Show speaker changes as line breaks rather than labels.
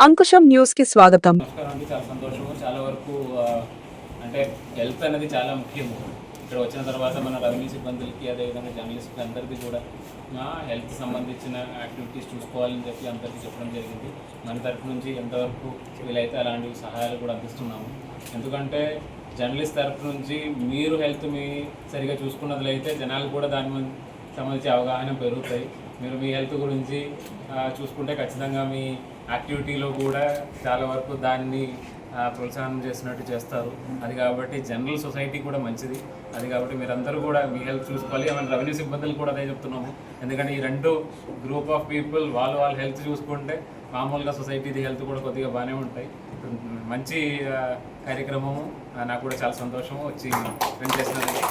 Ankusam news కి స్వాగతం.
నమస్కారం అండి. చాలా సంతోషము. చాలా వరకు అంటే హెల్త్ అనేది చాలా ముఖ్యము. ఇక్కడ వచ్చిన తర్వాత మన రెవెన్యూ సిబ్బందులకి అదేవిధంగా జర్నలిస్టులు అందరికీ కూడా హెల్త్ సంబంధించిన యాక్టివిటీస్ చూసుకోవాలని చెప్పి అందరికీ చెప్పడం జరిగింది. మన తరఫు నుంచి ఎంతవరకు వీలైతే అలాంటి సహాయాలు కూడా అందిస్తున్నాము. ఎందుకంటే జర్నలిస్ట్ తరఫు నుంచి మీరు హెల్త్ సరిగా చూసుకున్నట్లయితే జనాలు కూడా దాని సంబంధించి అవగాహన పెరుగుతాయి. మీరు మీ హెల్త్ గురించి చూసుకుంటే ఖచ్చితంగా మీ యాక్టివిటీలో కూడా చాలా వరకు దాన్ని ప్రోత్సాహం చేసినట్టు చేస్తారు. అది కాబట్టి జనరల్ సొసైటీ కూడా మంచిది. అది కాబట్టి మీరందరూ కూడా మీ హెల్త్ చూసుకోవాలి. మన రెవెన్యూ సిబ్బందులు కూడా అదే చెప్తున్నాము. ఎందుకంటే ఈ రెండు గ్రూప్ ఆఫ్ పీపుల్ వాళ్ళ హెల్త్ చూసుకుంటే మామూలుగా సొసైటీది హెల్త్ కూడా కొద్దిగా బాగానే ఉంటాయి. మంచి కార్యక్రమము. నాకు కూడా చాలా సంతోషము వచ్చి ఫ్రెండ్ చేసినందుకు.